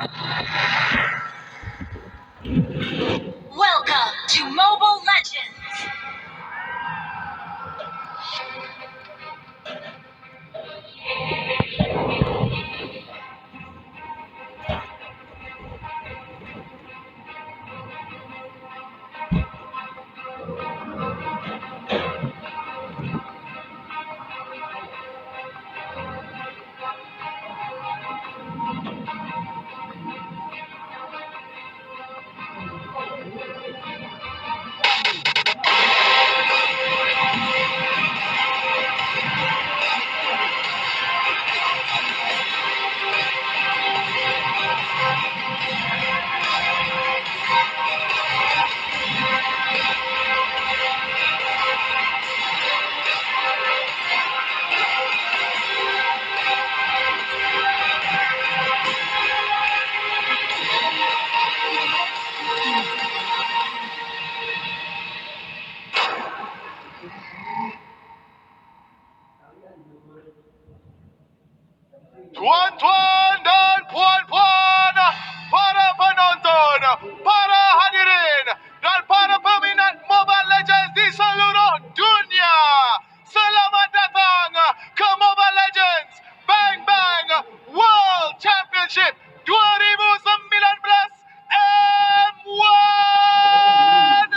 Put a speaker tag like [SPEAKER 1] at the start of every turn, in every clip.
[SPEAKER 1] Welcome to Mobile Legends.
[SPEAKER 2] Tuan-tuan dan puan-puan, para penonton, para hadirin dan para peminat Mobile Legends di seluruh dunia. Selamat datang ke Mobile Legends Bangbang World Championship 2019 M1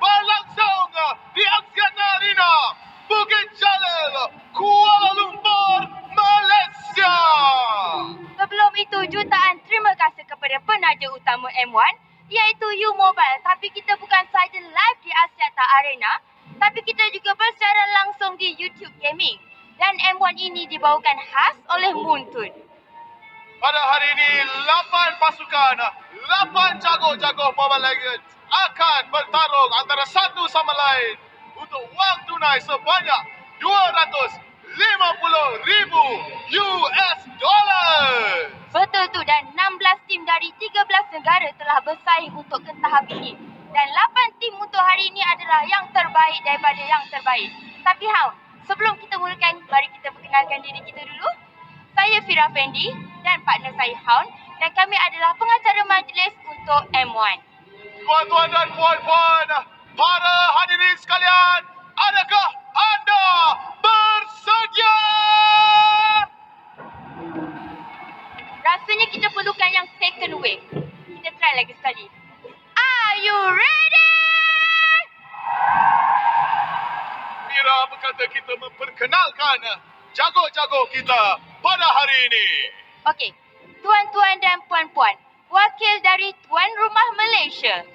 [SPEAKER 2] berlangsung di Axiata Arena, Bukit Jalil, Kuala Lumpur, Malaysia.
[SPEAKER 3] Sebelum itu, jutaan terima kasih kepada penaja utama M1 iaitu U Mobile. Tapi kita bukan sahaja live di Axiata Arena, tapi kita juga bersiaran langsung di YouTube Gaming. Dan M1 ini dibawakan khas oleh Muntun.
[SPEAKER 2] Pada hari ini, 8 pasukan, 8 jago-jago Mobile Legends akan bertarung antara satu sama lain untuk wang tunai sebanyak $250,000 US.
[SPEAKER 3] Betul tu, dan 16 tim dari 13 negara telah bersaing untuk ke tahap ini. Dan 8 tim untuk hari ini adalah yang terbaik daripada yang terbaik. Tapi Haun, sebelum kita mulakan, mari kita perkenalkan diri kita dulu. Saya Fira Fendi dan partner saya Haun, dan kami adalah pengacara majlis untuk M1.
[SPEAKER 2] Tuan-tuan dan puan-puan, para hadirin sekalian, adakah anda bersedia?
[SPEAKER 3] Rasanya kita perlukan yang second wave. Kita try lagi sekali. Are you ready?
[SPEAKER 2] Mira berkata kita memperkenalkan jago-jago kita pada hari ini.
[SPEAKER 3] Okey, tuan-tuan dan puan-puan, wakil dari tuan rumah Malaysia,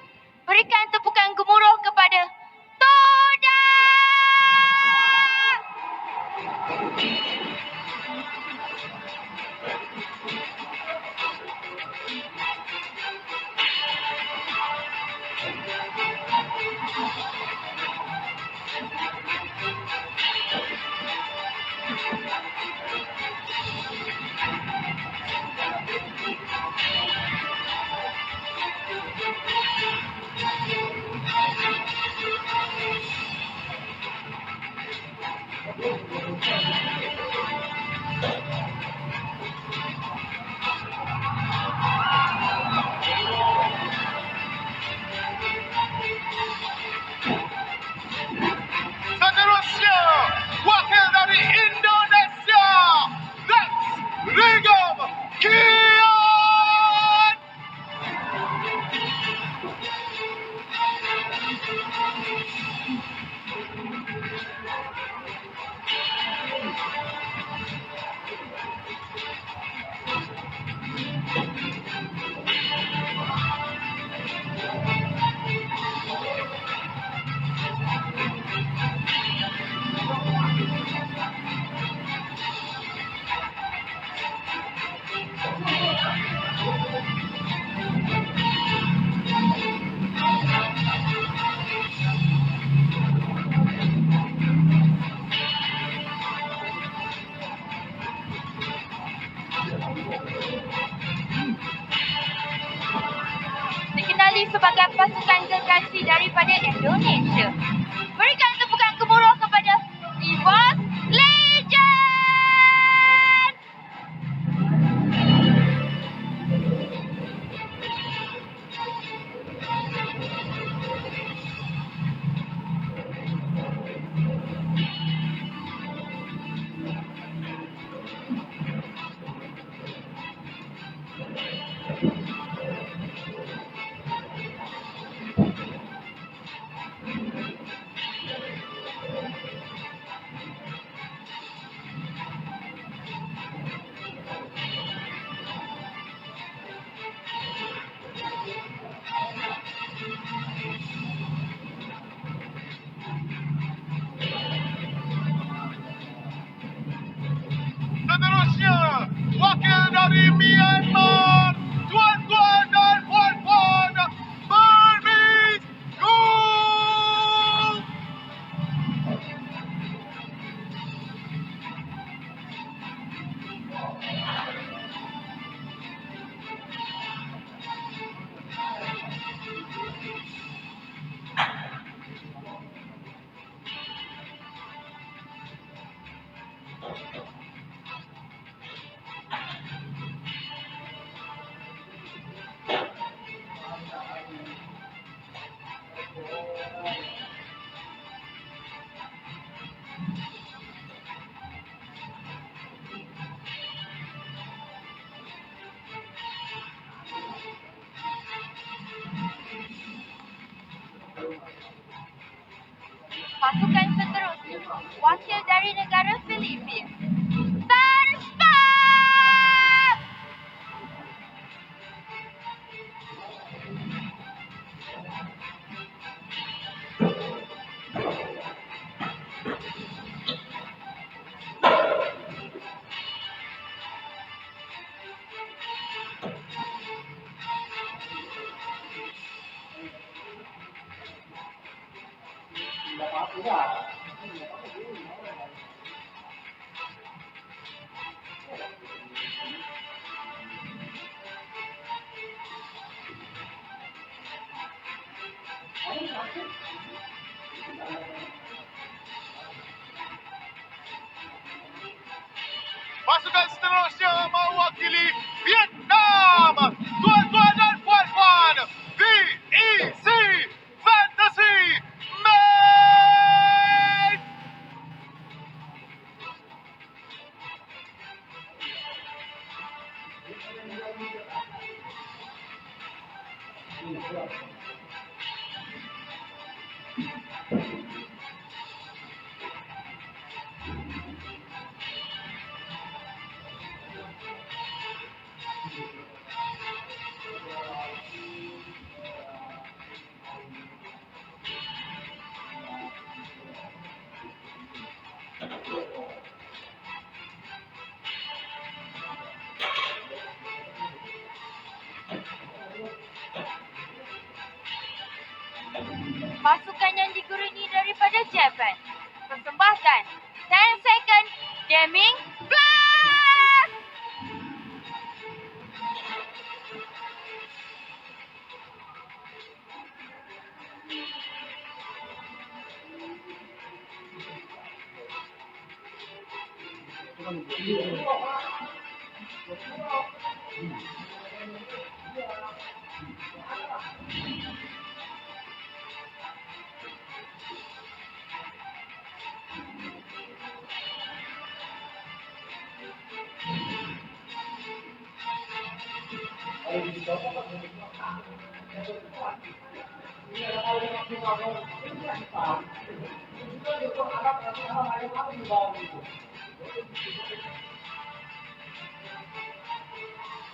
[SPEAKER 3] berikan tepukan gemuruh kepada TODAK!
[SPEAKER 2] Seterusnya, wakil dari Indonesia, let's Regam Kian.
[SPEAKER 3] Dikenali sebagai pasukan gergasi daripada Indonesia. Berikan tepukan gemuruh kepada Evos Legend! pasukan seterusnya, wakil dari negara Filipina. Tanpa!
[SPEAKER 2] Pasukan seterusnya mewakili Vietnam. Tuan-tuan dan puan-puan, VEC Fantasy Man.
[SPEAKER 3] Pasukan yang diguruni daripada Japan. Persembahkan 10 second gaming blast!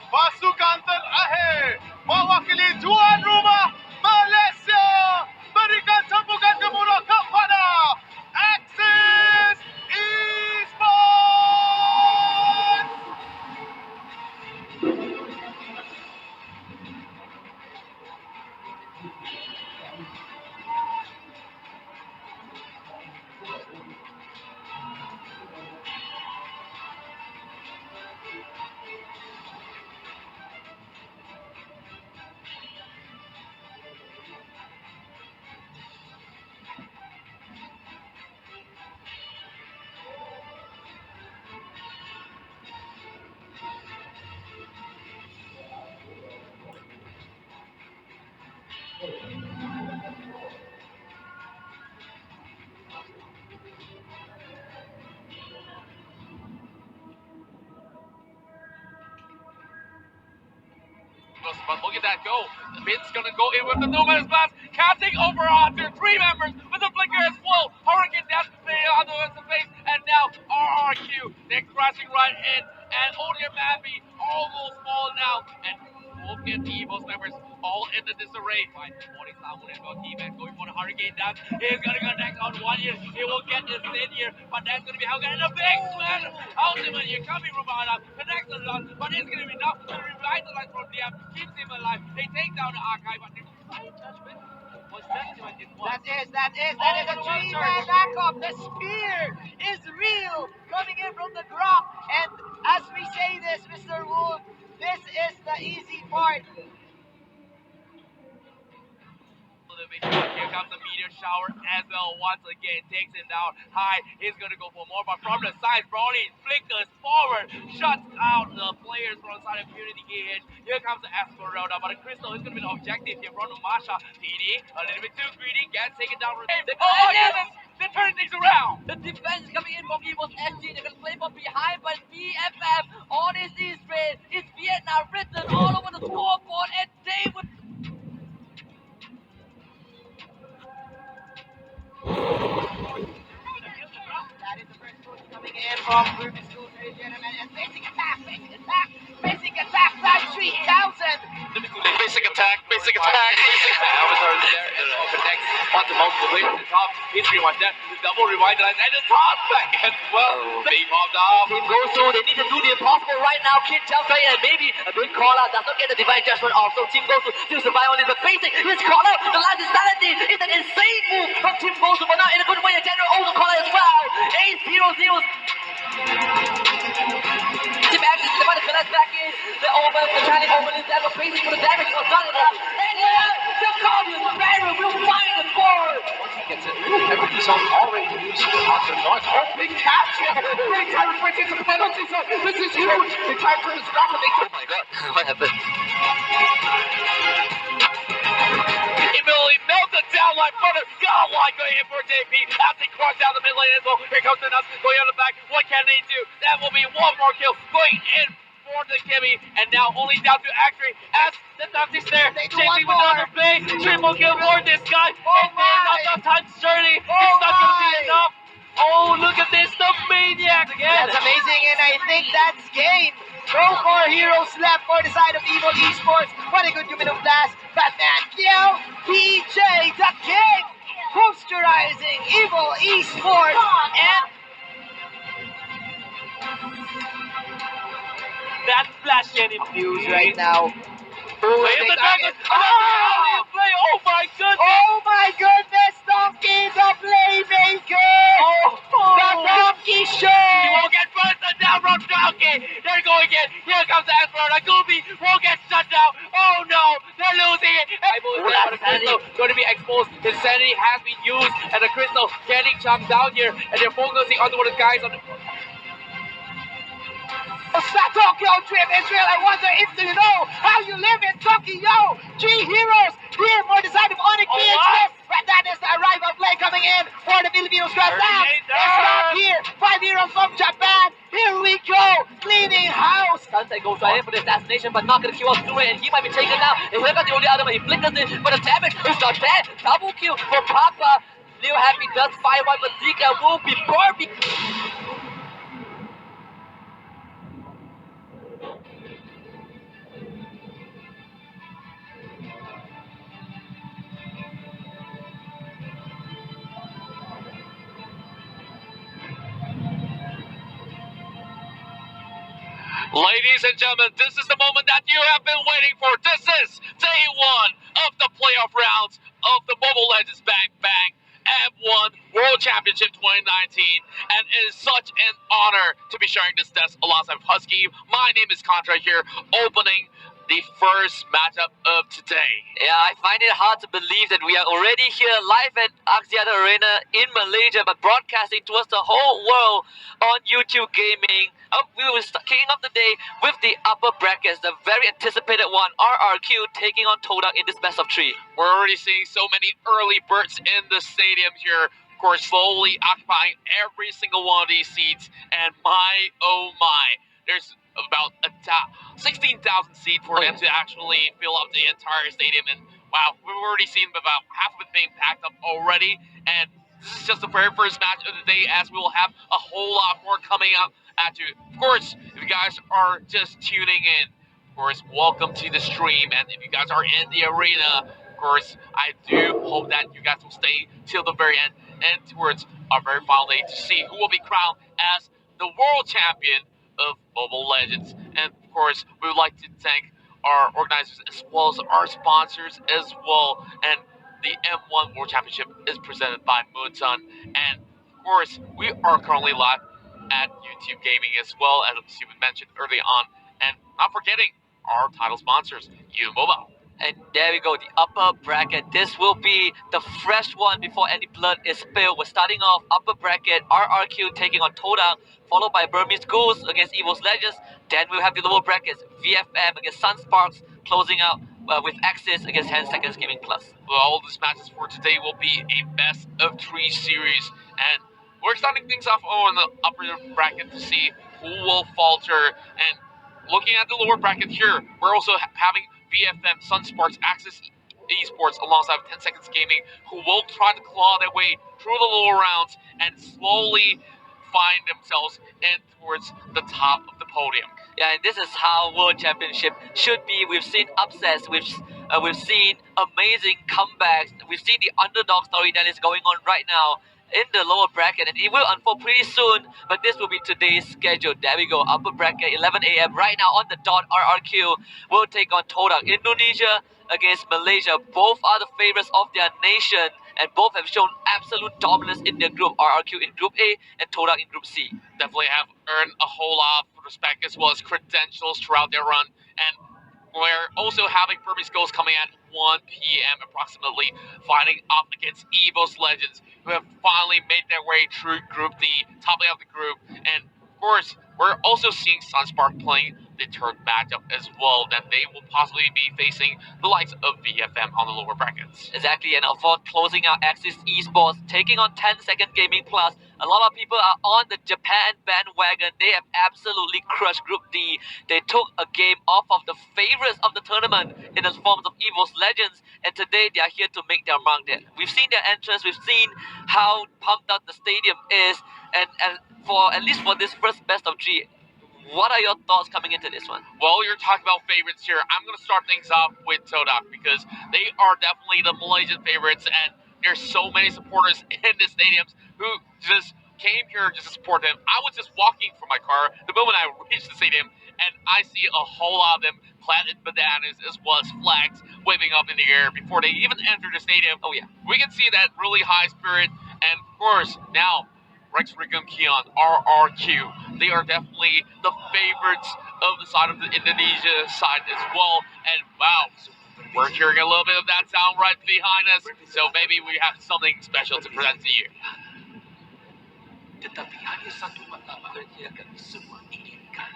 [SPEAKER 2] Pasukan terakhir mewakili tuan rumah Malaysia. Berikan sambutan gemuruh kepada Axis Esports.
[SPEAKER 4] But look at that go. The mid's gonna go in with the numerous blast, casting over onto 3 members with the flicker as full. Hurricane Death on the face, and now RRQ next crashing right in, and Odium Mappy almost falling out, and both get the Evo's members all in the disarray. Fine, Morning Sound will go defense going for the Hurricane Death. He's gonna go next on 1 year. He will get this in here, but that's gonna be how good. And a big smash ultimate here coming from Anna. Connects the dot, but it's gonna be enough to revitalize from DM, keeps him alive. They take down the archive, but they will find judgment. Was that
[SPEAKER 5] That is a 3-man backup. The spear is real, coming in from the drop. And as we say this, Mr. Wolf, this is the easy part.
[SPEAKER 4] Here comes the meteor shower as well. Once again, takes him down high. He's gonna go for more, but from the side, Brownie flickers forward, shuts out the players from the side of Unity Gage. Here comes the Esmeralda, but the Crystal is gonna be the objective here from Masha. TD, a little bit too greedy, gets taken down. They're turning things around.
[SPEAKER 6] The defense is coming in from Evo's SG. They're gonna play from behind, but BFF on his East Raid. It's Vietnam written all over the scoreboard, and they will.
[SPEAKER 5] from Ruby Schools, ladies and gentlemen. And basic attack, flash 3000.
[SPEAKER 4] Basic attack. Avatar is there and connects onto multiple ways at the top. He's rewind there. The double rewind and the top back as well. They popped off.
[SPEAKER 6] Team goes through, they need to do the impossible right now. Kid jumps right in and maybe a big call out does not get the divine judgment off. So Team goes to still survive only, but basic is called out. The last insanity is an insane move from Team goes to, but not in a good way. A general also call out as well. Ace 0-0. Team Axis is about to collect back in. The over, the Chinese over is there, but basic for the damage was not enough. And the Guardian Barrier will find the score.
[SPEAKER 4] Once he gets it, everybody's already used to the noise. Oh, big catch! Big time for it's a penalty zone. This is huge. The time for his rapidly.
[SPEAKER 6] Oh my god, what happened?
[SPEAKER 4] Immediately melted down like butter. Godlike going in for JP as they cross down the mid lane as well. Here comes the nuts going on the back. What can they do? That will be one more kill going in for the Kimmy. And now only down to Actory as the nuts is there. JP with another play. Triple kill for this guy. And then not times 30. It's not going to be enough. Oh, look at this. The Maniac again.
[SPEAKER 5] That's amazing, and I think that's game. No more heroes left for the side of Evil Esports. What a good human of blast. Batman, Leo, PJ, the king, posterizing Evil Esports, and
[SPEAKER 4] that flash and infuse
[SPEAKER 5] right now.
[SPEAKER 4] Oh my goodness!
[SPEAKER 5] Oh my goodness, Donkey, the playmaker! The Donkey Show!
[SPEAKER 4] He won't get burnt down from Donkey! They're going again! Here comes Asper! Agumi won't get shut down! Oh no! They're losing it! Crystal going to be exposed. His sanity has been used, and the Crystal getting chunked down here, and they're focusing on one of the guys on the...
[SPEAKER 5] Tokyo trip, Israel. I wonder if you know how you live in Tokyo. 3 heroes here for the side of Onyx BHF. But that is the arrival play coming in for the Filipino squad. It's not here. 5 heroes from Japan. Here we go. Cleaning house.
[SPEAKER 6] Sunset goes right in for the assassination, but not going to kill off through it, and he might be taken down. And here comes the only other one. He flickers it, but the damage is not bad. Double kill for Papa. Leo Happy does 5-1, but Zika will be barbecue.
[SPEAKER 4] Ladies and gentlemen, this is the moment that you have been waiting for. This is day 1 of the playoff rounds of the mobilelegendsbangbang M1 World Championship 2019. And it is such an honor to be sharing this desk alongside Husky. My name is Contra here, opening the first matchup of today.
[SPEAKER 6] Yeah, I find it hard to believe that we are already here live at Axiata Arena in Malaysia, but broadcasting towards the whole world on YouTube Gaming. We will start kicking off the day with the upper brackets, the very anticipated one, RRQ taking on TODAK in this best of 3.
[SPEAKER 4] We're already seeing so many early birds in the stadium here, of course, slowly occupying every single one of these seats. And my, oh my, there's about 16,000 seats for them to actually fill up the entire stadium. And wow, we've already seen about half of it being packed up already. And this is just the very first match of the day, as we will have a whole lot more coming up at you. Of course, if you guys are just tuning in, of course, welcome to the stream. And if you guys are in the arena, of course, I do hope that you guys will stay till the very end and towards our very final day to see who will be crowned as the world champion of Mobile Legends. And of course, we would like to thank our organizers as well as our sponsors as well. And the M1 World Championship is presented by Moonsun. And of course, we are currently live at YouTube Gaming as well, as Steven mentioned early on. And not forgetting our title sponsors, moba.
[SPEAKER 6] And there we go, the upper bracket. This will be the fresh one before any blood is spilled. We're starting off upper bracket, RRQ taking on TODAK, followed by Burmese Ghouls against Evil Legends. Then we'll have the lower brackets, VFM against Sunsparks, closing out with Axis against 10 Seconds Gaming Plus.
[SPEAKER 4] Well, all these matches for today will be a best of 3 series. And we're starting things off on the upper bracket to see who will falter. And looking at the lower bracket here, we're also having VFM, Sunsparks, Axis Esports alongside 10 Seconds Gaming, who will try to claw their way through the lower rounds and slowly find themselves in towards the top of the podium.
[SPEAKER 6] Yeah, and this is how World Championship should be. We've seen upsets, we've seen amazing comebacks, we've seen the underdog story that is going on right now in the lower bracket, and it will unfold pretty soon, but this will be today's schedule. There we go, upper bracket, 11 a.m. right now on the dot. RRQ will take on TODAK. Indonesia against Malaysia. Both are the favorites of their nation, and both have shown absolute dominance in their group. RRQ in Group A and TODAK in Group C.
[SPEAKER 4] Definitely have earned a whole lot of respect as well as credentials throughout their run, and we're also having Burmese Ghosts coming at 1 p.m. approximately, fighting up against EVO's Legends, who have finally made their way through Group D, topping out the group. And of course, we're also seeing Sunspark playing the third matchup as well, that they will possibly be facing the likes of VFM on the lower brackets.
[SPEAKER 6] Exactly, and for closing out Axis Esports, taking on 10 Second Gaming Plus. A lot of people are on the Japan bandwagon. They have absolutely crushed Group D. They took a game off of the favorites of the tournament in the forms of EVO's Legends, and today they are here to make their mark there. We've seen their entrance, we've seen how pumped up the stadium is, and for at least for this first best of 3, what are your thoughts coming into this one?
[SPEAKER 4] Well, you're talking about favorites here. I'm going to start things off with TODAK, because they are definitely the Malaysian favorites, and there's so many supporters in the stadiums who just came here just to support them. I was just walking from my car the moment I reached the stadium, and I see a whole lot of them clad in bandanas as well as flags waving up in the air before they even enter the stadium.
[SPEAKER 6] Oh yeah,
[SPEAKER 4] we can see that really high spirit, and of course, now Rex Rigum Kion, RRQ, they are definitely the favorites of the side of the Indonesia side as well. And wow, we're hearing a little bit of that sound right behind us, so maybe we have something special to present to you.
[SPEAKER 7] Tetapi hanya satu matlamat yang kami semua inginkan,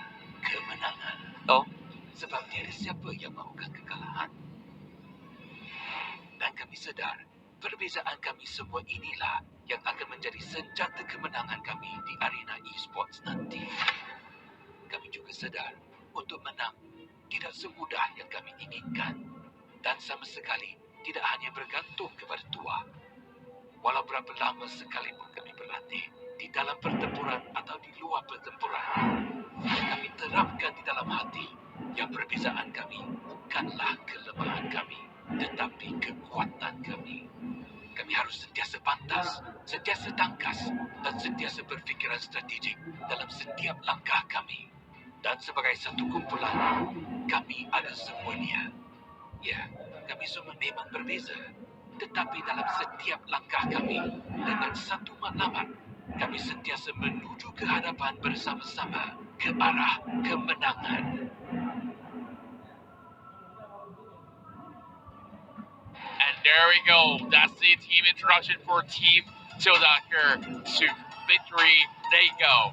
[SPEAKER 7] kemenangan.
[SPEAKER 6] Oh,
[SPEAKER 7] Sebab tiada siapa yang mahukan kekalahan. Dan kami sedar, perbezaan kami semua inilah yang akan menjadi senjata kemenangan kami di arena e-sports nanti. Kami juga sedar, untuk menang tidak semudah yang kami inginkan, dan sama sekali tidak hanya bergantung kepada tua. Walau berapa lama sekalipun kami berlatih, di dalam pertempuran atau di luar pertempuran, yang kami terapkan di dalam hati, yang perbezaan kami bukanlah kelemahan kami, tetapi kekuatan kami. Kami harus sentiasa pantas, sentiasa tangkas, dan sentiasa berfikiran strategik dalam setiap langkah kami. Dan sebagai satu kumpulan, kami ada semuanya. Ya, kami semua memang berbeza, tetapi dalam setiap langkah kami, dengan satu matlamat, kami sentiasa menuju ke hadapan bersama-sama ke arah kemenangan.
[SPEAKER 4] And there we go. That's the team introduction for Team TODAK here. To victory they go.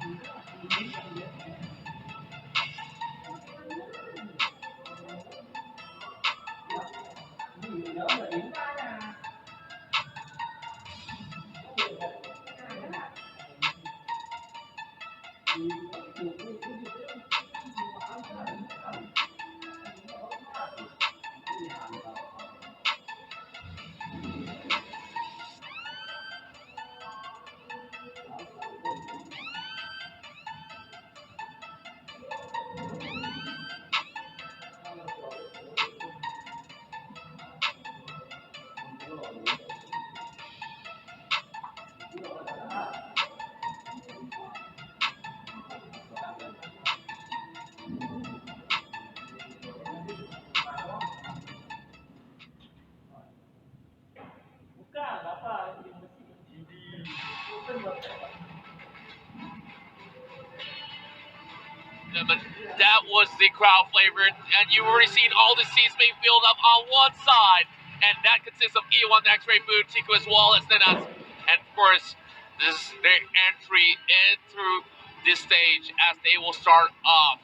[SPEAKER 4] But that was the crowd favorite, and you've already seen all the seats being filled up on one side, and that consists of E1 X-Ray Boot, Tico as well as Nenas. And of course, this is their entry in through this stage as they will start off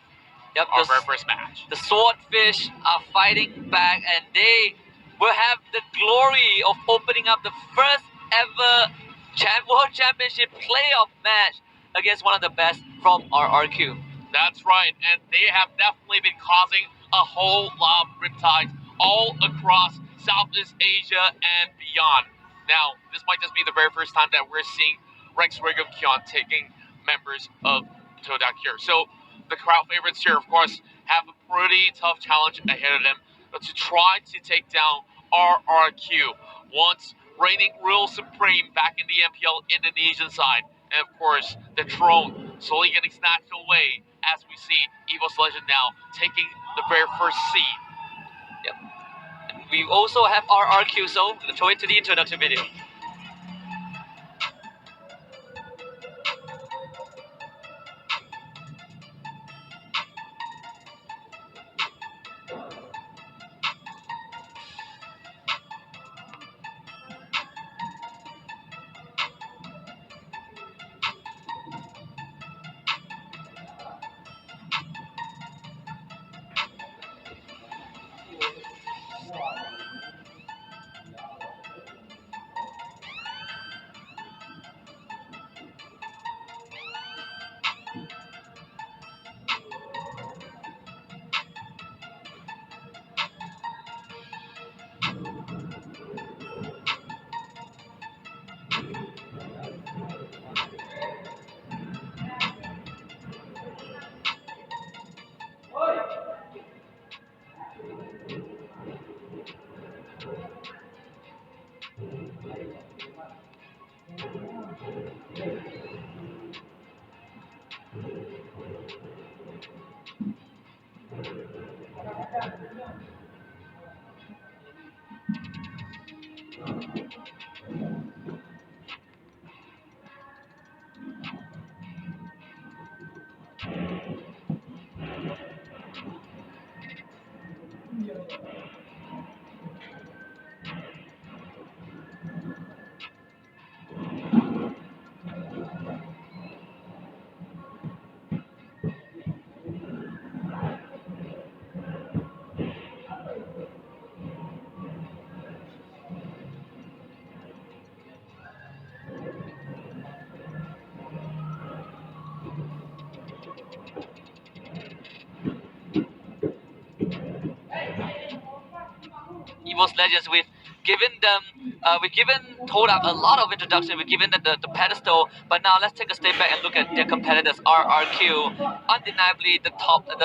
[SPEAKER 4] our very first match.
[SPEAKER 6] The Swordfish are fighting back, and they will have the glory of opening up the first ever World Championship playoff match against one of the best from RRQ.
[SPEAKER 4] That's right, and they have definitely been causing a whole lot of riptides all across Southeast Asia and beyond. Now, this might just be the very first time that we're seeing Rex Rigum Kion taking members of TODAK here. So the crowd favorites here, of course, have a pretty tough challenge ahead of them to try to take down RRQ, once reigning real supreme back in the MPL Indonesian side. And of course, the throne slowly getting snatched away as we see EVO's Legend now taking the very first seed.
[SPEAKER 6] Yep. And we also have RRQ, so let's show it to the introduction video. EVO's Legends, we've given TODAK a lot of introduction, we've given them the pedestal, but now let's take a step back and look at their competitors. RRQ, undeniably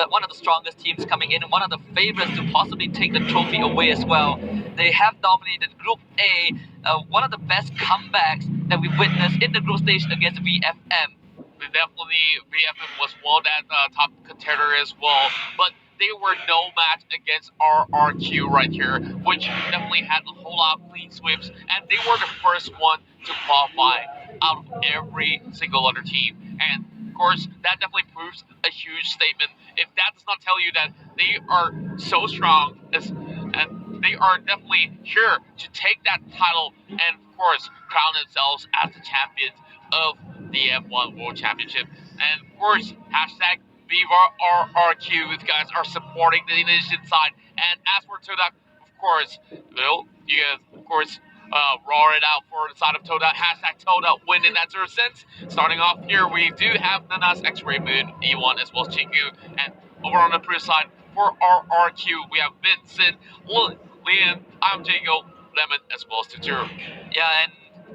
[SPEAKER 6] one of the strongest teams coming in, one of the favorites to possibly take the trophy away as well. They have dominated Group A, one of the best comebacks that we witnessed in the group stage against VFM.
[SPEAKER 4] Definitely, VFM was one of that top contender as well, but they were no match against RRQ right here, which definitely had a whole lot of clean sweeps, and they were the first one to qualify out of every single other team. And of course, that definitely proves a huge statement. If that does not tell you that they are so strong, and they are definitely here to take that title and of course crown themselves as the champions of the F1 World Championship. And of course, hashtag Viva RRQ, these guys are supporting the Indonesian side. And as for TODAK, of course, you guys, of course, roar it out for the side of TODAK. Hashtag TODAK win in that sort of sense. Starting off here, we do have Nana's X-Ray Moon, E1, as well as Chiku. And over on the pro side, for RRQ, we have Vincent, Liam, I'm Jago, Lemon, as well as Totoro.
[SPEAKER 6] Yeah, and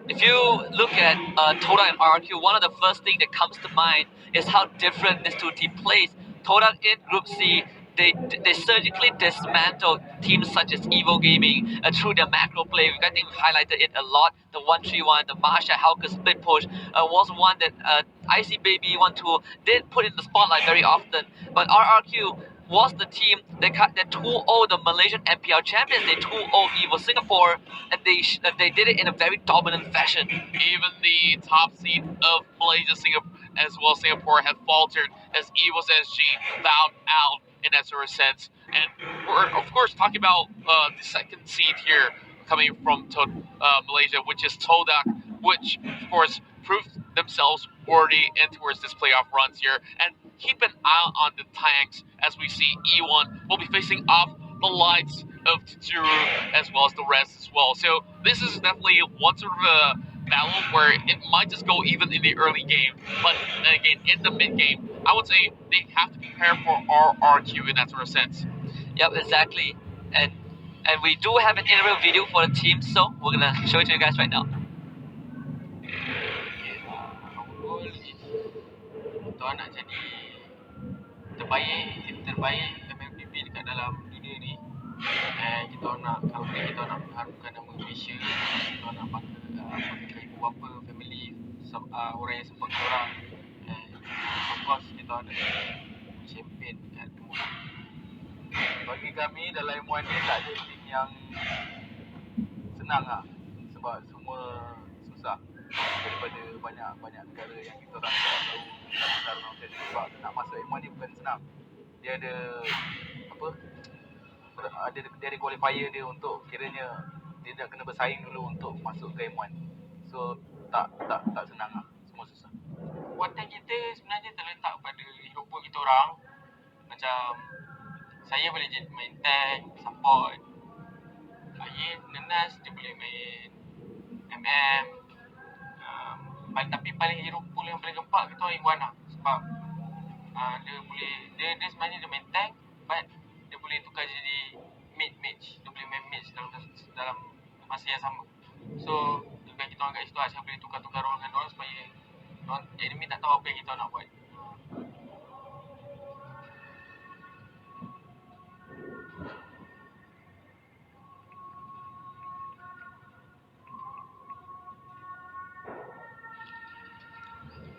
[SPEAKER 6] if you look at TODAK and RRQ, one of the first things that comes to mind is how different these two teams plays. TODAK in Group C, they surgically dismantled teams such as Evo Gaming through their macro play. I think we've highlighted it a lot. The 1-3-1, the Marsha Halka split push was one that IC Baby 1-2 did put in the spotlight very often. But RRQ was the team that 2-0 the Malaysian MPL champions. They 2-0 Evo Singapore, and they did it in a very dominant fashion.
[SPEAKER 4] Even the top seed of Malaysia, Singapore, as well as Singapore, had faltered as Evo's SG bowed out in that sort of sense. And we're of course talking about the second seed here coming from Malaysia, which is TODAK, which of course proved themselves worthy and towards this playoff runs here. And keep an eye on the tanks as we see E1 will be facing off the likes of Tsuru as well as the rest as well. So this is definitely one sort of a battle where it might just go even in the early game, but then again in the mid game, I would say they have to prepare for RRQ in that sort of sense.
[SPEAKER 6] Yep, exactly. And we do have an interview video for the team, so we're gonna show it to you guys right now.
[SPEAKER 8] orang nak jadi terbaik, tim terbaik MLBB dekat dalam dunia ni. Kita orang nak, kalau kita orang nak mengharumkan nama Malaysia, kita orang nak bangga ibu bapa, family, orang yang support kita orang. Of course kita orang nak champion dekat M1.
[SPEAKER 2] Bagi kami dalam M1 ni tak ada tim yang senang lah. Sebab semua susah daripada banyak negara yang kita orang tak tahu dalam sebab nak masuk M1 ni bukan senang. Dia ada dia ada qualifier dia untuk kiranya dia nak kena bersaing dulu untuk masuk ke M1. So tak senang lah. Semua susah.
[SPEAKER 8] Kuatan kita sebenarnya terletak pada hidup kita orang. Macam saya boleh jadi main tank, support. Ayin, Nenas dia boleh main MM. Tapi paling hero pool yang paling gempak kita orang Iwan lah. Sebab dia sebenarnya dia main tank, but dia boleh tukar jadi mage. Dia boleh main mage dalam masa yang sama. So dengan kita orang kat situ Asyaf boleh tukar-tukar role dengan orang supaya enemy tak tahu apa yang kita nak buat.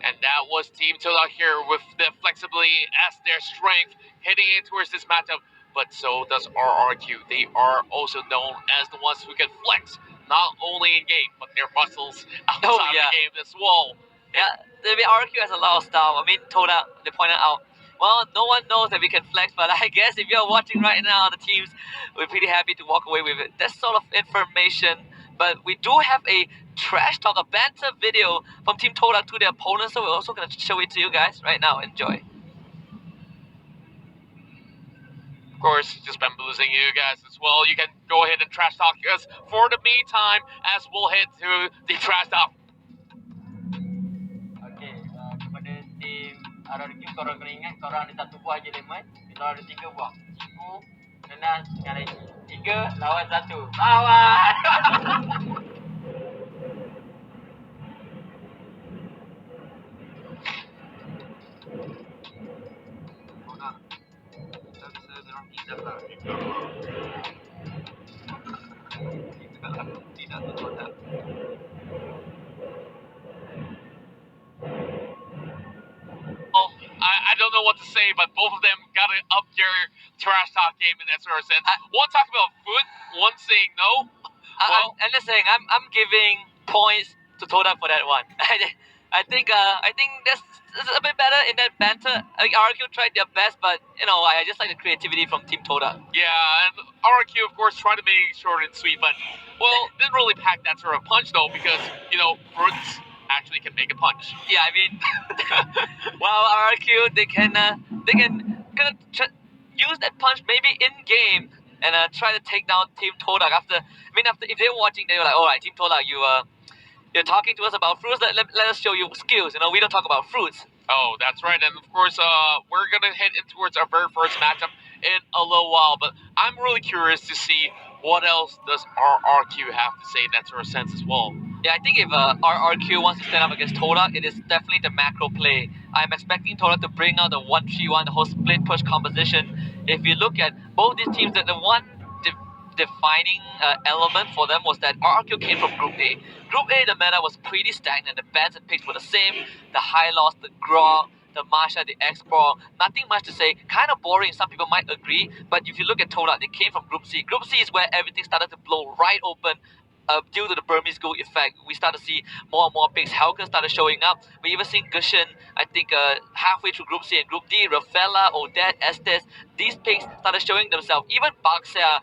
[SPEAKER 4] And that was Team TODAK here with the flexibility as their strength heading in towards this matchup. But so does RRQ. They are also known as the ones who can flex, not only in game, but their muscles outside the game as well.
[SPEAKER 6] Yeah, the RRQ has a lot of style. I mean, TODAK, they pointed out, well, no one knows that we can flex, but I guess if you're watching right now, the teams, we're pretty happy to walk away with it. That sort of information. But we do have a trash talk, a banter video from Team TODAK to their opponents, so we're also going to show it to you guys right now. Enjoy.
[SPEAKER 4] Of course, just bamboozling you guys as well. You can go ahead and trash talk us for the meantime as we'll head to the trash talk.
[SPEAKER 8] Okay, kepada tim RRQ, korang kena ingat korang ada satu buah je lemon. Kita ada 3 buah. Ciku, Nenas dengan Reggie. 3 lawan 1. Lawan!
[SPEAKER 4] I don't know what to say, but both of them got to up their trash talk game in that sort of sense. One talking about foot, one saying no.
[SPEAKER 6] I'm just saying, I'm giving points to TODAK for that one. I think that's a bit better in that banter. RRQ tried their best, but I just like the creativity from Team TODAK.
[SPEAKER 4] Yeah, and RRQ of course tried to make it short and sweet, but didn't really pack that sort of punch though, because fruits actually can make a punch.
[SPEAKER 6] Yeah, I mean, RRQ they can use that punch maybe in game and try to take down Team TODAK. After if they're watching, they're like, all right, Team TODAK, you're talking to us about fruits. Let us show you skills. We don't talk about fruits.
[SPEAKER 4] Oh, that's right. And of course, we're gonna head in towards our very first matchup in a little while. But I'm really curious to see what else does RRQ have to say in that sort of sense as well.
[SPEAKER 6] Yeah, I think if RRQ wants to stand up against TODAK, it is definitely the macro play. I'm expecting TODAK to bring out the 1-3-1, the whole split push composition. If you look at both these teams, the one defining element for them was that RRQ came from Group A. Group A, the meta was pretty stagnant. The bans and picks were the same. The high loss, the Grog, the Masha, the X-Pro, nothing much to say. Kind of boring, some people might agree. But if you look at TODAK, they came from Group C. Group C is where everything started to blow right open. Due to the Burmese Go effect, we start to see more and more picks. Helker started showing up. We even seen Gushin, I think halfway through Group C and Group D, Rafaela, Odette, Estes, these picks started showing themselves. Even Baxia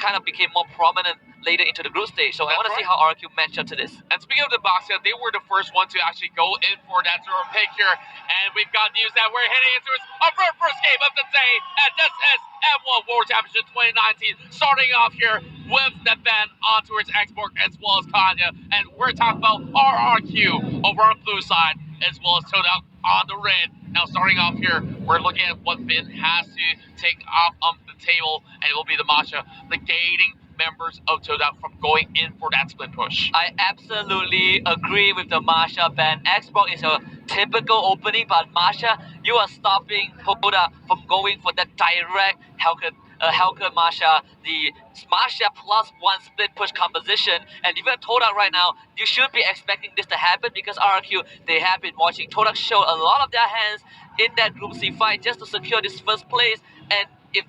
[SPEAKER 6] kind of became more prominent later into the group stage. So I want to see how RRQ match up to this.
[SPEAKER 4] And speaking of the Baxia, they were the first one to actually go in for that sort of pick here. And we've got news that we're heading into our very first game of the day. And this is M1 World Championship 2019. Starting off here with the ban on towards Export as well as Kanya. And we're talking about RRQ over on the blue side as well as TODAK on the red. Now starting off here, we're looking at what Finn has to take off on the table, and it will be the Masha negating members of TODAK from going in for that split push.
[SPEAKER 6] I absolutely agree with the Masha ban. Xbox is a typical opening, but Masha, you are stopping TODAK from going for that direct Hellcat Masha, the Masha +1 split push composition, and even TODAK right now, you should be expecting this to happen because RRQ, they have been watching TODAK show a lot of their hands in that Group C fight just to secure this first place, and if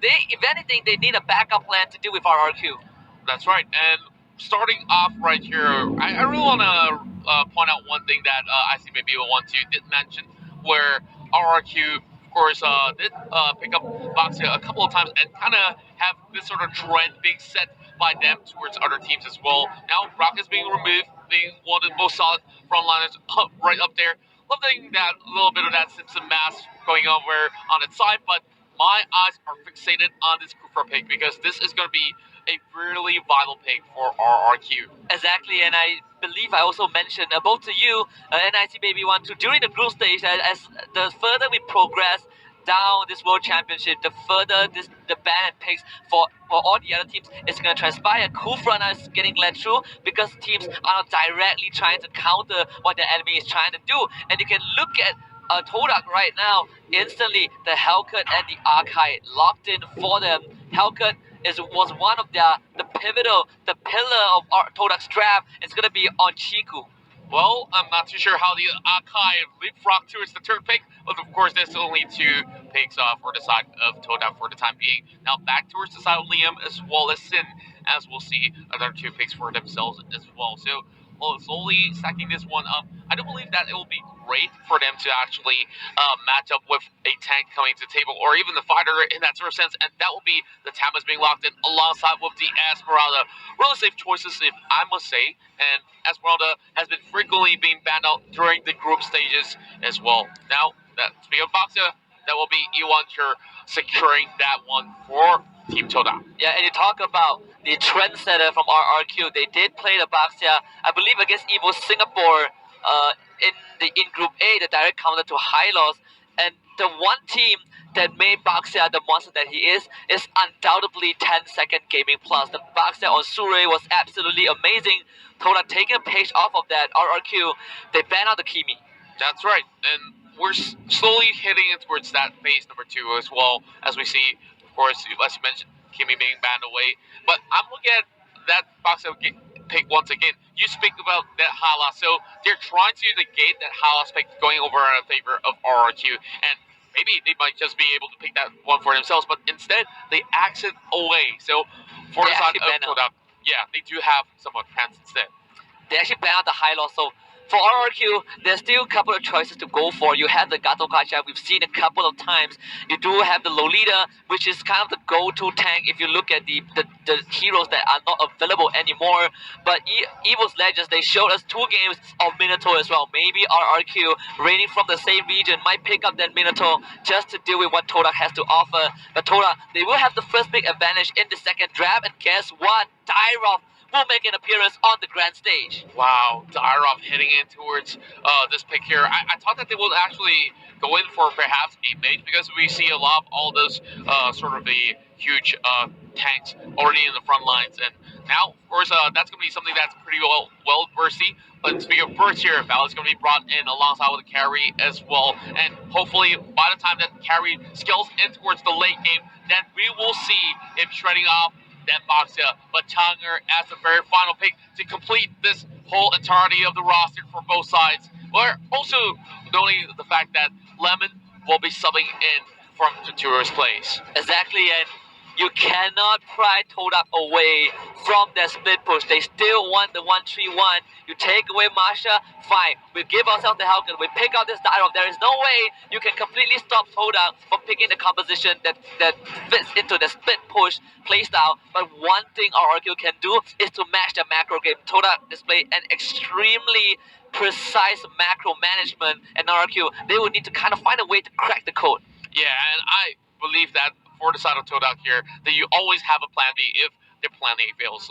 [SPEAKER 6] anything, they need a backup plan to deal with RRQ.
[SPEAKER 4] That's right. And starting off right here, I really want to point out one thing that ICBB112 did mention, where RRQ, of course, did pick up Boxia a couple of times and kind of have this sort of trend being set by them towards other teams as well. Now, Brock is being removed, being one of the most solid frontliners right up there. Loving that little bit of that Simpson mask going over on its side, but my eyes are fixated on this Kufra pick because this is going to be a really vital pick for RRQ.
[SPEAKER 6] Exactly, and I believe I also mentioned both to you, NIC Baby 1-2, during the group stage, as the further we progress down this World Championship, the further the ban and picks for all the other teams is going to transpire. Kufra is getting led through because teams are not directly trying to counter what the enemy is trying to do. And you can look at TODAK right now, instantly the Hellcat and the Archive locked in for them. Hellcat was one of the pillar of our TODAK's draft. It's going to be on Chiku.
[SPEAKER 4] Well, I'm not too sure how the Archive leapfrog towards the third pick, but of course there's only 2 picks for the side of TODAK for the time being. Now back towards the side of Liam as well as Sin, as we'll see another 2 picks for themselves as well. So slowly stacking this one up. I don't believe that it will be great for them to actually match up with a tank coming to the table, or even the fighter in that sort of sense, and that will be the Tamas being locked in alongside with the Esmeralda. Really safe choices, if I must say, and Esmeralda has been frequently being banned out during the group stages as well. Now, speaking of Boxia, that will be Ewancher securing that one for Team TODAK.
[SPEAKER 6] Yeah, and you talk about the trendsetter from RRQ. They did play the Boxia, I believe, against Evo Singapore in Group A, the direct counter to Hylos. And the one team that made Boxia the monster that he is undoubtedly 10-second gaming plus. The Boxia on Surrey was absolutely amazing. TODAK taking a page off of that. RRQ, they banned out the Kimi.
[SPEAKER 4] That's right, and we're slowly heading towards that phase number 2 as well, as we see, of course, as you mentioned, Kimi being banned away. But I'm looking at that Boxia pick once again. You speak about that Hala, so they're trying to negate that Hala pick going over in favor of RRQ, and maybe they might just be able to pick that one for themselves, but instead they axe it away. So for the side of TODAK, yeah, they do have somewhat chance instead.
[SPEAKER 6] They actually ban out the high loss, so for RRQ, there's still a couple of choices to go for. You have the Gato Kacha, we've seen a couple of times. You do have the Lolita, which is kind of the go-to tank if you look at the heroes that are not available anymore. But Evo's Legends, they showed us 2 games of Minotaur as well. Maybe RRQ, reigning from the same region, might pick up that Minotaur just to deal with what TODAK has to offer. But TODAK, they will have the first big advantage in the second draft, and guess what? Dyrov will make an appearance on the grand stage.
[SPEAKER 4] Wow, Dyrov heading in towards this pick here. I thought that they would actually go in for perhaps a mage, because we see a lot of all those sort of the huge tanks already in the front lines. And now, of course, that's going to be something that's pretty well bursty. But speaking of burst here, Val's going to be brought in alongside with the carry as well. And hopefully, by the time that carry scales in towards the late game, then we will see him shredding off that Boxia, but Tanger as the very final pick to complete this whole entirety of the roster for both sides. We're also noting the fact that Lemon will be subbing in from Tuturo's place.
[SPEAKER 6] Exactly, and you cannot pry TODAK away from that split push. They still want the 1-3-1. You take away Masha, fine. We give ourselves the Hellcat. We pick out this Dyrov. There is no way you can completely stop TODAK from picking the composition that fits into the split push playstyle. But one thing RRQ can do is to match the macro game. TODAK displayed an extremely precise macro management, and RRQ, they will need to kind of find a way to crack the code.
[SPEAKER 4] Yeah, and I believe that for the side of TODAK here, that you always have a plan B if their plan A fails,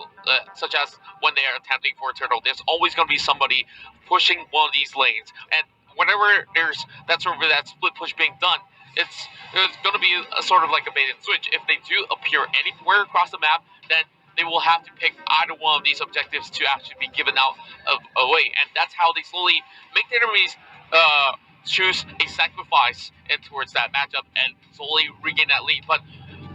[SPEAKER 4] such as when they are attempting for a turtle. There's always going to be somebody pushing one of these lanes, and whenever there's that sort of that split push being done, it's going to be a sort of like a bait and switch. If they do appear anywhere across the map, then they will have to pick either one of these objectives to actually be given out away, and that's how they slowly make their enemies choose a sacrifice in towards that matchup and slowly regain that lead. But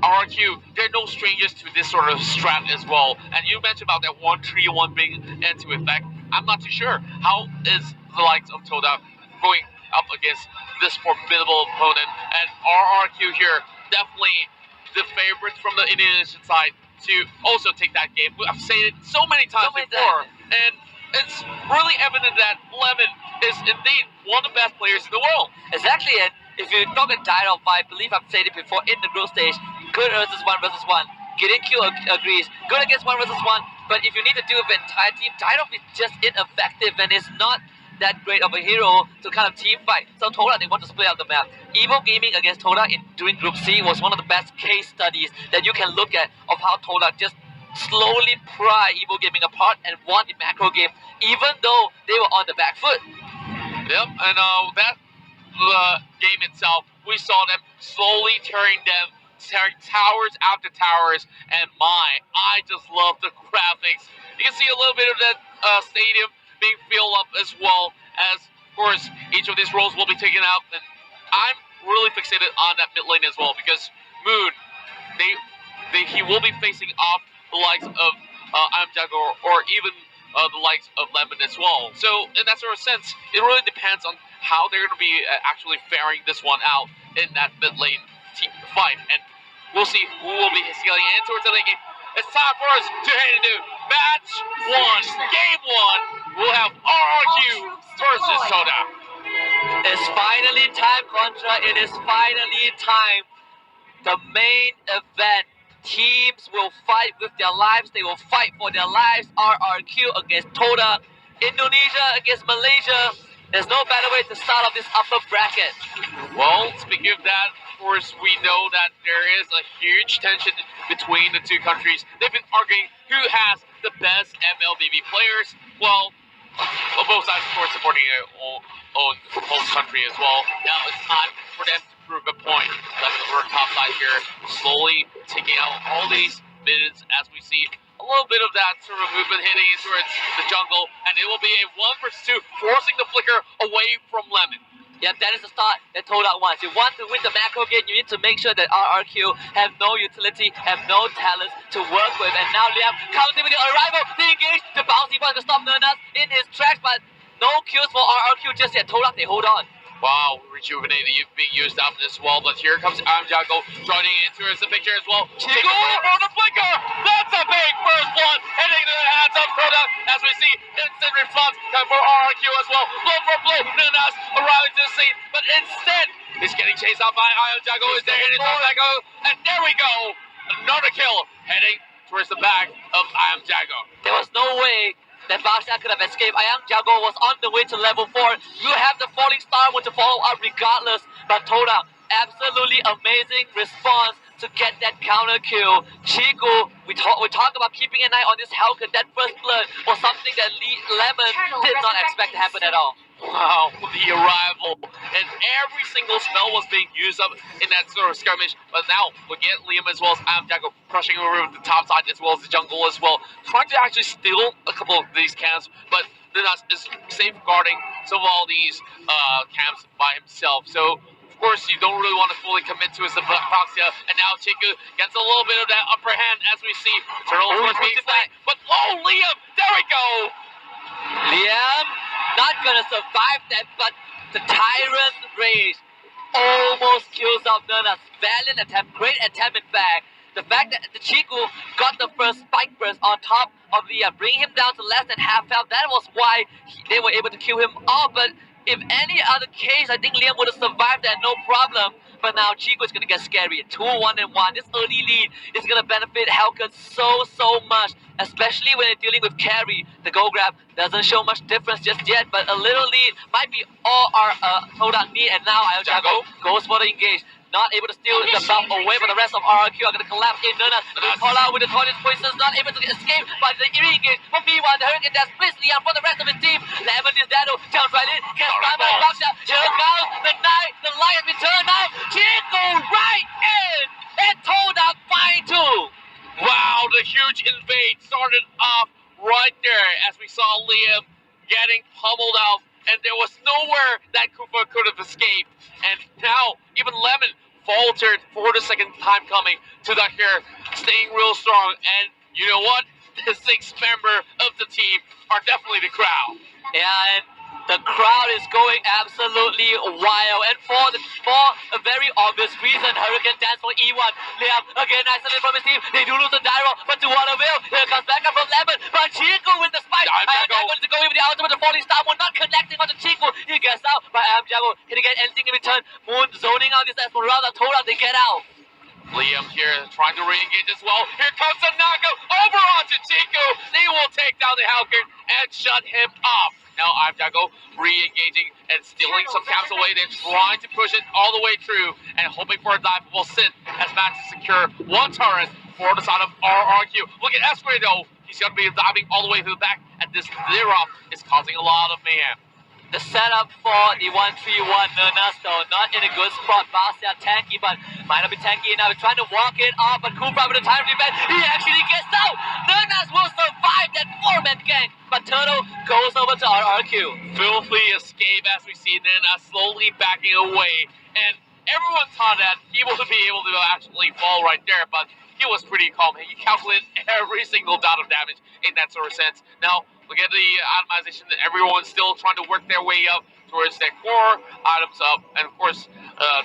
[SPEAKER 4] RRQ, they're no strangers to this sort of strat as well. And you mentioned about that 1-3-1 being into effect. I'm not too sure. How is the likes of TODAK going up against this formidable opponent? And RRQ here, definitely the favorites from the Indonesian side to also take that game. I've said it so many times before, and it's really evident that Lemon is indeed one of the best players in the world.
[SPEAKER 6] Exactly, and if you talk a Dido, I believe I've said it before in the group stage, good versus 1 versus 1. Gideon Q agrees, good against 1 versus 1, but if you need to deal with the entire team, Dido is just ineffective and is not that great of a hero to kind of team fight. So TODAK, they want to split out the map. Evo Gaming against TODAK during Group C was one of the best case studies that you can look at of how TODAK just slowly pry Evo Gaming apart and won the macro game, even though they were on the back foot.
[SPEAKER 4] Yep, and that game itself, we saw them slowly tearing towers after towers, and I just love the graphics. You can see a little bit of that stadium being filled up as well as, of course, each of these roles will be taken out, and I'm really fixated on that mid lane as well, because Moon, he will be facing off the likes of Jago or even the likes of Lemon as well. So in that sort of sense, it really depends on how they're going to be actually faring this one out in that mid lane team fight, and we'll see who will be scaling in towards the late game. It's time for us to head into match 1, game 1. We'll have RRQ versus TODAK.
[SPEAKER 6] It's finally time, Contra. It is finally time. The main event. Teams will fight with their lives. They will fight for their lives. RRQ against TODAK. Indonesia against Malaysia. There's no better way to start off this upper bracket.
[SPEAKER 4] Well, speaking of that, of course, we know that there is a huge tension between the two countries. They've been arguing who has the best MLBB players. Well, both sides, of course, supporting their own home country as well. Now it's time for them to prove a point. We're top side here, slowly taking out all these mids as we see a little bit of that sort of movement hitting towards the jungle, and it will be a 1 versus 2, forcing the flicker away from Lemon.
[SPEAKER 6] Yeah, that is the start that TODAK wants. You want to win the macro game, you need to make sure that RRQ have no utility, have no talents to work with. And now Liam counting with the arrival, they engage, the bouncy point to stop Nernas in his tracks, but no kills for RRQ just yet. TODAK, they hold on.
[SPEAKER 4] Wow, Rejuvenate being used up as well, but here comes Jago joining into the picture as well. Chico from the flicker! That's a big first one, hitting the hands of TODAK as we see instant response coming for RRQ as well. Blow for blow, Nernas arriving to the scene, but instead, he's getting chased out by Jago. Is there hitting Jago? And there we go! Another kill, heading towards the back of Jago.
[SPEAKER 6] There was no way that Baksha could have escaped. Jago was on the way to level 4. You have the falling star to follow up regardless. But TODAK, absolutely amazing response to get that counter kill. Chico, we talk about keeping an eye on this Hellcat. That first blood was something that Lemon did not expect to happen at all.
[SPEAKER 4] Wow, the arrival. And every single spell was being used up in that sort of skirmish. But now we get Liam as well as Jago crushing over the top side as well as the jungle as well. Trying to actually steal a couple of these camps, but Nernas is safeguarding some of all these camps by himself. So, of course, you don't really want to fully commit to his Proxia. And now Chiku gets a little bit of that upper hand as we see Turtle of course being flanked. But, oh, Liam, there we go!
[SPEAKER 6] Liam not gonna survive that, but the Tyrant's Rage almost kills off Nernas. Valiant attempt, great attempt in fact. The fact that the Chiku got the first spike burst on top of the bringing him down to less than half health, that was why they were able to kill him off. But if any other case, I think Liam would have survived that, no problem. But now Chico is going to get scary. 2-1-1. This early lead is going to benefit Hellcat so much, especially when they're dealing with carry. The go grab doesn't show much difference just yet, but a little lead might be all our TODAK need. And now Jago goes for the engage. Not able to steal the buff away, but the rest of RRQ are going to collapse in. Nernas call out with the tortoise poisons, not able to escape, but the eerie engage from Meanwhile, the Hurricane Dash splits Liam for the rest of his team. Lemon is Dado, jumps right in, gets by by Baksha. Here comes the night, the light has been turned off. Chico right in, and TODAK find 2.
[SPEAKER 4] Wow, the the huge invade started off right there as we saw Liam getting pummeled out, and there was nowhere that Kufa could have escaped. And now even Lemon faltered for the second time coming. TODAK here staying real strong, and you know what? The sixth member of the team are definitely the crowd.
[SPEAKER 6] Yeah, and the crowd is going absolutely wild, and for a very obvious reason, Hurricane dance for E1. Liam again isolated from his team. They do lose the Dyro, but to what avail? Here comes back up from Lemon, but Chico with the spike. Jago to go in with the ultimate, the falling star one not connecting onto Chico. He gets out, but Jago can he get anything in return? Moon zoning out this Esmeralda. TODAK, they get out.
[SPEAKER 4] Liam here trying to re-engage as well. Here comes the knockout over onto Chico. They will take down the Halkern and shut him off. Now Jago re-engaging and stealing some caps away. They're trying to push it all the way through and hoping for a dive will sit as Max to secure one turret for the side of RRQ. Look at Esquire though. He's going to be diving all the way to the back, and this clear-off is causing a lot of mayhem.
[SPEAKER 6] The setup for the 1-3-1 Nernas though, not in a good spot. Bastia tanky, but might not be tanky enough. Trying to walk it off, but Kufra with the time defense, he actually gets out. Nernas will survive that 4-man gang, but Turtle goes over to RRQ.
[SPEAKER 4] Filthy escape as we see Nernas slowly backing away, and everyone thought that he would be able to actually fall right there, but he was pretty calm. He calculated every single dot of damage in that sort of sense. Now, look at the itemization. Everyone's still trying to work their way up towards their core items up. And of course,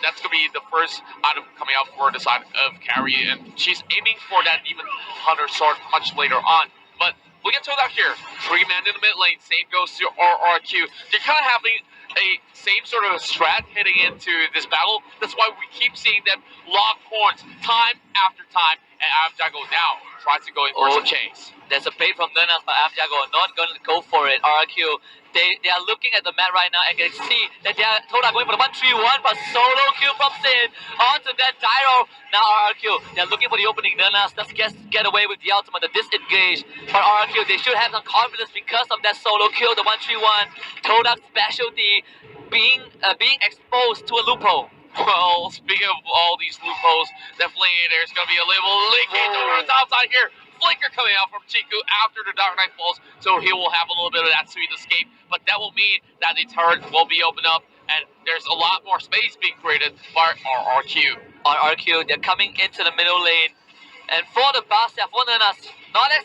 [SPEAKER 4] that's going to be the first item coming out for the side of Carrie. And she's aiming for that Demon Hunter Sword Punch later on. But look at TODAK here. 3-man in the mid lane. Same goes to RRQ. They're kind of having a same sort of strat heading into this battle. That's why we keep seeing them lock horns time after time. And Jago now tries to go in for some chase.
[SPEAKER 6] There's a bait from Nernas, but Jago not going to go for it. RRQ, they are looking at the map right now and can see that they are TODAK going for the 1-3-1, but solo kill from Sin onto that Dyro. Now RRQ, they're looking for the opening. Nernas does get away with the ultimate, the disengage. But RRQ, they should have some confidence because of that solo kill, the 1-3-1. TODAK's specialty being exposed to a loophole.
[SPEAKER 4] Well, speaking of all these loopholes, definitely there's going to be a little leakage over the top side here. Flicker coming out from Chiku after the Dark Knight falls, so he will have a little bit of that sweet escape. But that will mean that the turret will be opened up, and there's a lot more space being created by RRQ.
[SPEAKER 6] RRQ, they're coming into the middle lane. And for the Bastia, for Nernas, not as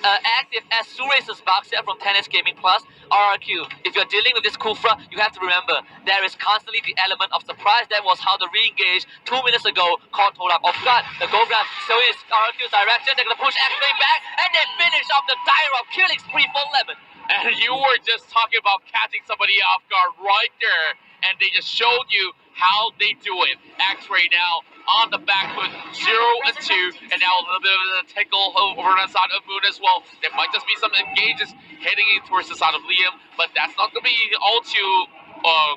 [SPEAKER 6] active as Surace's Bastia from Tennis Gaming Plus, RRQ. If you're dealing with this Kufra, you have to remember there is constantly the element of surprise. That was how the re-engage 2 minutes ago caught TODAK off guard. The go grab still is RRQ's direction. They're gonna push X-Ray back and then finish off the Dyro killing spree for Lemon.
[SPEAKER 4] And you were just talking about catching somebody off guard right there, and they just showed you how they do it. X-Ray now on the back foot, 0 and 2, and now a little bit of a tickle over on the side of Moon as well. There might just be some engages heading in towards the side of Liam, but that's not going to be all too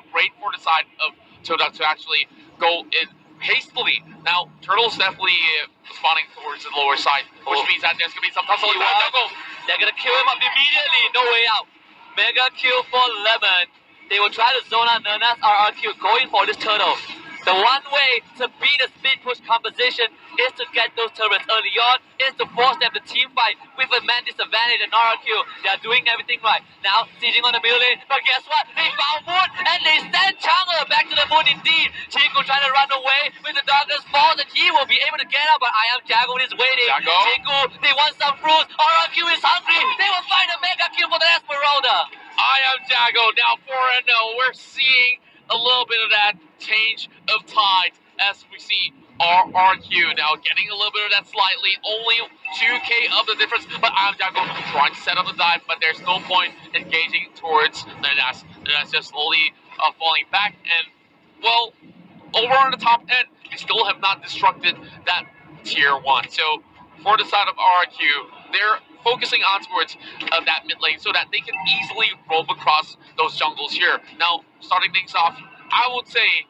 [SPEAKER 4] great for the side of TODAK to actually go in hastily. Now, Turtle's definitely spawning towards the lower side, which means that there's going to be some tussle.
[SPEAKER 6] They're going to kill him up immediately, no way out. Mega kill for Lemon. They will try to zone out Nernas. RRQ going for this turtle. The one way to beat the speed push composition is to get those turrets early on, is to force them to team fight with a man disadvantage, and RRQ, they are doing everything right. Now, sieging on the middle lane, but guess what? They found Moon, and they send Chang'e back to the Moon indeed. Chico trying to run away with the Darkness Falls, and he will be able to get out, but Jago is waiting. Chico, they want some fruits. RRQ is hungry. They will find a mega kill for the Esmeralda.
[SPEAKER 4] Jago now 4-0. We're seeing a little bit of that change of tides as we see RRQ now getting a little bit of that slightly, only 2k of the difference, but Jago trying to set up a dive, but there's no point engaging towards Nernas. Nernas just slowly falling back, and well, over on the top end, they still have not destructed that tier 1. So for the side of RRQ, they're focusing on towards that mid lane so that they can easily roam across those jungles here. Now, starting things off, I would say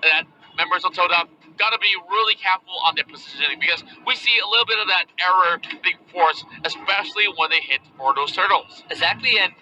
[SPEAKER 4] that members of TODAK gotta be really careful on their positioning, because we see a little bit of that error being forced, especially when they hit for those turtles.
[SPEAKER 6] Exactly, and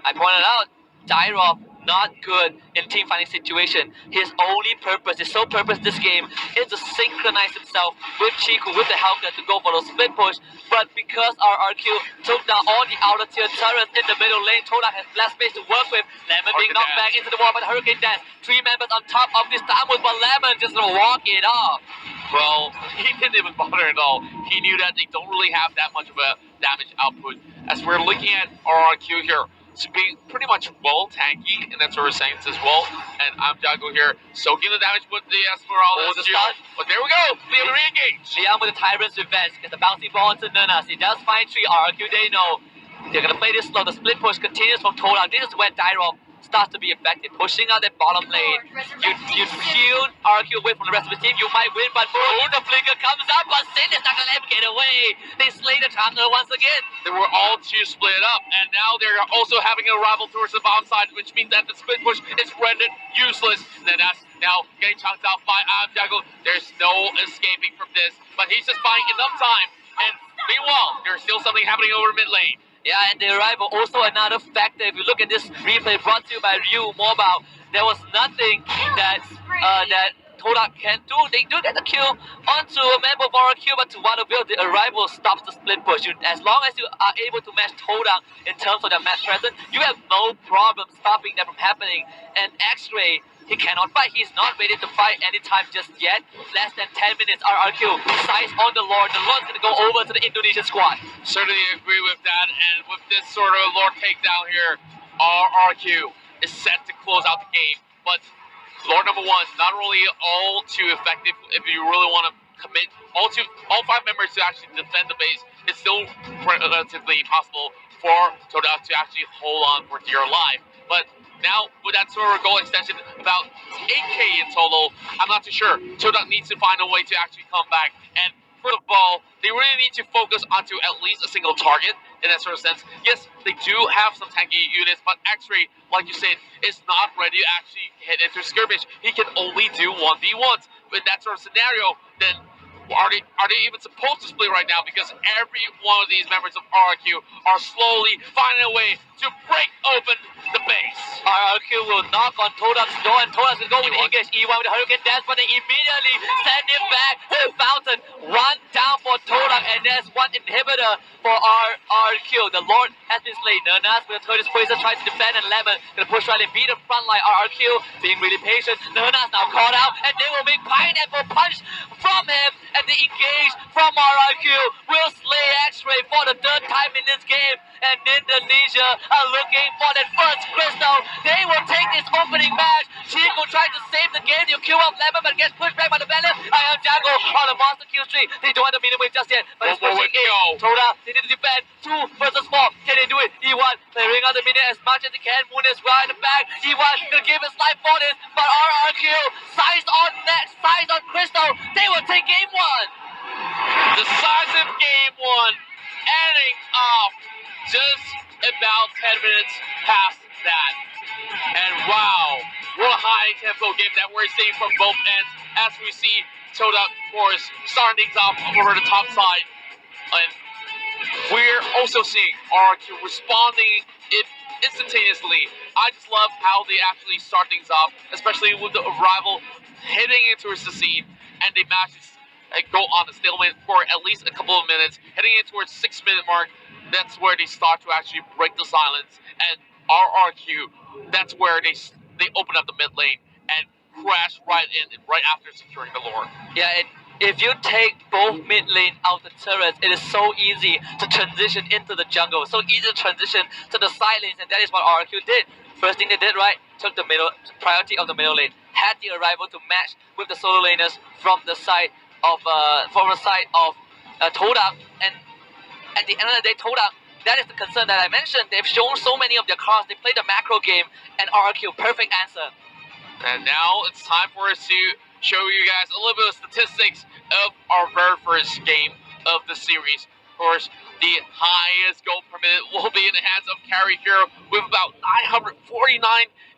[SPEAKER 6] I pointed out, Dyro not good in team fighting situation. His only purpose, his sole purpose this game is to synchronize himself with Chiku, with the Hellcat to go for those split push. But because our RQ took down all the outer tier turrets in the middle lane, TODAK has less space to work with. Lemon being knocked back into the wall by the Hurricane Dance. 3 members on top of this downward, but Lemon just gonna walk it off.
[SPEAKER 4] Well, he didn't even bother at all. He knew that they don't really have that much of a damage output. As we're looking at RRQ here, to be pretty much well tanky in that sort of sense as well. And I'm Jago here soaking the damage with the Esmeralda. But there we go, Leon re-engage.
[SPEAKER 6] Leon with the Tyrant's Revenge, gets the bouncing ball into Nurnas. He does find 3 RRQ, they know. They're gonna play this slow. The split push continues from TODAK. This is where Dyrov starts to be effective, pushing out that bottom lane. You shield RQ away from the rest of the team, you might win, but the flicker comes up, but Sin is not gonna let him get away. They slay the Traveler once again.
[SPEAKER 4] They were all 2 split up, and now they're also having a rival towards the bottom side, which means that the split push is rendered useless. And that's now getting chunked out by Jago. There's no escaping from this, but he's just buying enough time. And meanwhile, there's still something happening over mid lane.
[SPEAKER 6] Yeah, and the arrival also another factor. If you look at this replay brought to you by Ryu Mobile, there was nothing that TODAK can do. They do get the kill onto a member of RQ, but to Waterville, the arrival stops the split push. As long as you are able to match TODAK in terms of their match presence, you have no problem stopping that from happening. And X-Ray, he cannot fight. He's not ready to fight anytime just yet. Less than 10 minutes. RRQ size on the Lord. The Lord's gonna go over to the Indonesian squad.
[SPEAKER 4] Certainly agree with that. And with this sort of Lord takedown here, RRQ is set to close out the game. But Lord number 1, not really all too effective if you really want to commit all 5 members to actually defend the base. It's still relatively possible for TODAK to actually hold on for dear life. But now, with that sort of goal extension, about 8k in total, I'm not too sure. TODAK needs to find a way to actually come back. And for the ball, they really need to focus onto at least a single target in that sort of sense. Yes, they do have some tanky units, but X-Ray, like you said, is not ready to actually hit into skirmish. He can only do 1v1s. In that sort of scenario, then are they even supposed to split right now? Because every one of these members of RRQ are slowly finding a way to break open the base.
[SPEAKER 6] RRQ will knock on TODAK's door, and TODAK's will go with the engage E1 with the Hurricane Dance, but they immediately send him back to the fountain. 1 down for TODAK, and there's 1 inhibitor for RRQ. The Lord has been slain. Nurnas will turn his poison, tries to defend, and Lemon gonna push right and beat the front line. RRQ being really patient. Nurnas now caught out, and they will make Pineapple Punch from him, and the engage from RRQ will slay X-Ray for the 3rd time in this game. And Indonesia are looking for that first crystal. They will take this opening match. Chico tried to save the game. You kill off Lemon, but gets pushed back by the balance. I am Jago on the monster kill streak. They don't have the minimum just yet, but it's pushing in. TODAK, they need to defend. 2 versus 4. Can they do it? E1 clearing out the minute as much as they can. Moon is right in the back. E1 gonna give his life for this, but RRQ size on net, size on crystal. They will take game 1.
[SPEAKER 4] Decisive game 1, ending off just about 10 minutes past that. And wow, what a high tempo game that we're seeing from both ends as we see TODAK, of course, starting things off over the top side. And we're also seeing RRQ responding instantaneously. I just love how they actually start things off, especially with the arrival hitting into the scene, and they manage to go on a stalemate for at least a couple of minutes, heading in towards 6-minute mark. That's where they start to actually break the silence, and RRQ, that's where they open up the mid lane and crash right in right after securing the Lord.
[SPEAKER 6] Yeah, and if you take both mid lane out the turrets, it is so easy to transition into the jungle, so easy to transition to the side lanes, and that is what RRQ did. First thing they did, right, took the priority of the middle lane, had the arrival to match with the solo laners from the side of TODAK, and at the end of the day, TODAK, that is the concern that I mentioned. They've shown so many of their cards. They played the macro game, and RRQ, perfect answer.
[SPEAKER 4] And now it's time for us to show you guys a little bit of statistics of our very first game of the series. Of course, the highest goal per minute will be in the hands of Carry Hero with about 949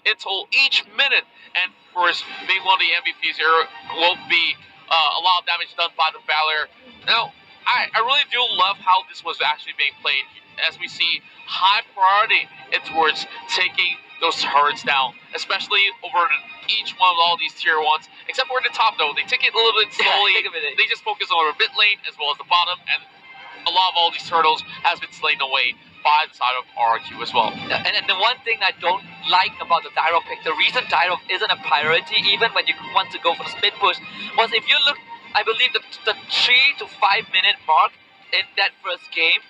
[SPEAKER 4] in total each minute. And of course, being one of the MVPs here will be a lot of damage done by the Valor. Now, I really do love how this was actually being played, as we see high priority towards taking those turrets down, especially over each one of all these tier 1s, except for the top though. They take it a little bit slowly. They just focus on the mid lane as well as the bottom, and a lot of all these turtles has been slain away by the side of RRQ as well.
[SPEAKER 6] And the one thing I don't like about the Dyro pick, the reason Dyro isn't a priority even when you want to go for the split push, was if you look, I believe the 3 to 5 minute mark in that first game,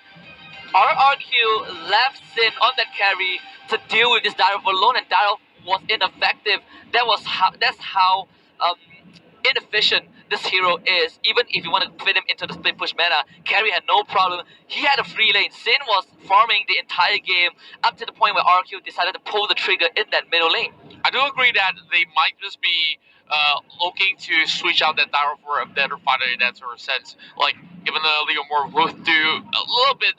[SPEAKER 6] RRQ left Sin on that carry to deal with this Dyro alone, and Dyro was ineffective. That's how inefficient this hero is. Even if you want to fit him into the split push meta, carry had no problem. He had a free lane. Sin was farming the entire game up to the point where RQ decided to pull the trigger in that middle lane.
[SPEAKER 4] I do agree that they might just be looking to switch out that Dyro for a better fighter in that sort of sense. Like, giving the Leo more worth to a little bit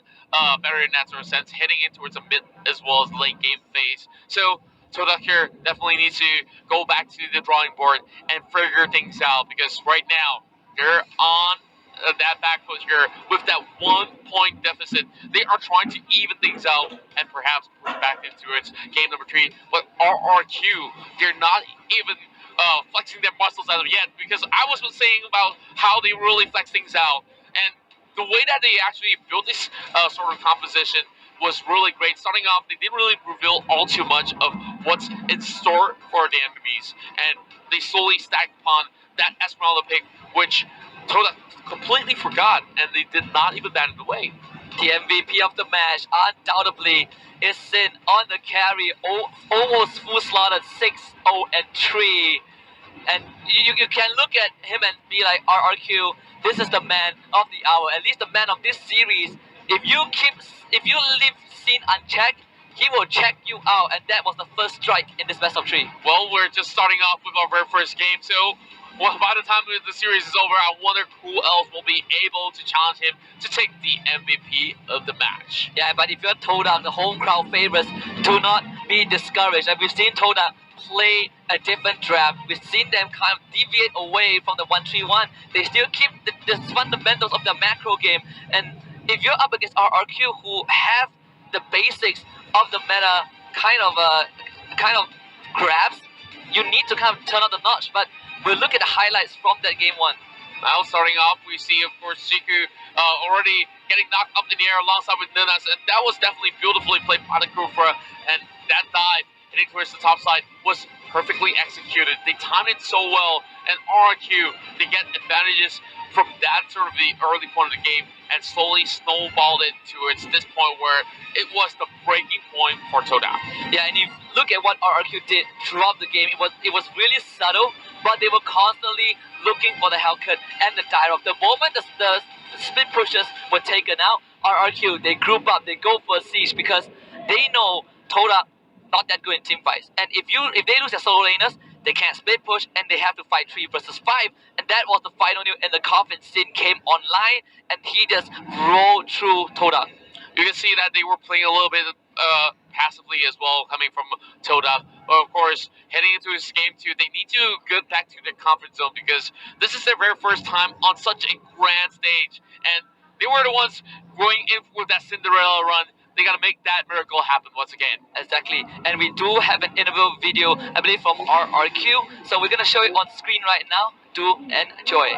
[SPEAKER 4] better in that sort of sense, heading in towards a mid as well as late game phase. So TODAK here definitely needs to go back to the drawing board and figure things out, because right now they're on that back foot here with that 1 point deficit. They are trying to even things out and perhaps push back into its game number 3. But RRQ, they're not even flexing their muscles as of yet, because I was saying about how they really flex things out, and the way that they actually built this sort of composition was really great. Starting off, they didn't really reveal all too much of what's in store for the enemies, and they slowly stacked upon that Esmeralda pick, which TODAK completely forgot, and they did not even bat it away.
[SPEAKER 6] The MVP of the match, undoubtedly, is Sin on the carry, almost full slotted 6-0 and 3. And you can look at him and be like, RRQ, this is the man of the hour, at least the man of this series. If you leave Sin unchecked, he will check you out, and that was the first strike in this best of 3.
[SPEAKER 4] Well, we're just starting off with our very first game, so by the time the series is over, I wonder who else will be able to challenge him to take the MVP of the match.
[SPEAKER 6] Yeah, but if you're TODAK, the home crowd favorites, do not be discouraged. And we've seen TODAK play a different draft. We've seen them kind of deviate away from the 1-3-1. They still keep the fundamentals of the macro game. And if you're up against RRQ, who have the basics of the meta kind of grabs, you need to kind of turn on the notch. But we'll look at the highlights from that game 1.
[SPEAKER 4] Now starting off, we see, of course, Shiku already getting knocked up in the air alongside with Ninas, and that was definitely beautifully played by the Kufra, and that dive hitting towards the top side was perfectly executed. They timed it so well, and RRQ, they get advantages from that sort of the early point of the game and slowly snowballed it towards this point where it was the breaking point for TODAK.
[SPEAKER 6] Yeah, and if you look at what RRQ did throughout the game, it was really subtle, but they were constantly looking for the Hellcat and the Dyro. The moment the split pushes were taken out, RRQ, they group up, they go for a siege, because they know TODAK not that good in team fights. And if they lose their solo laners, they can't split push, and they have to fight 3 versus 5. And that was the final nail in the coffin. Sin came online, and he just rolled through TODAK.
[SPEAKER 4] You can see that they were playing a little bit passively as well, coming from TODAK. But of course, heading into this game 2, they need to get back to their comfort zone, because this is their very first time on such a grand stage. And they were the ones going in with that Cinderella run. They gotta make that miracle happen once again.
[SPEAKER 6] Exactly. And we do have an interview video, I believe, from RRQ. So we're gonna show it on screen right now. Do enjoy.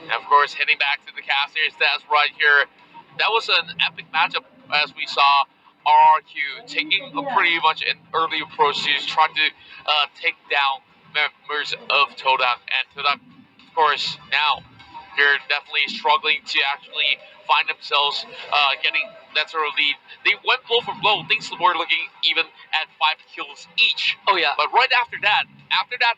[SPEAKER 4] And of course, heading back to the casters, that's right here. That was an epic matchup, as we saw RRQ taking a pretty much an early approach to try to take down members of TODAK. And TODAK, of course, now they're definitely struggling to actually find themselves getting that sort of lead. They went blow for blow. Things were looking even at 5 kills each.
[SPEAKER 6] Oh yeah.
[SPEAKER 4] But right after that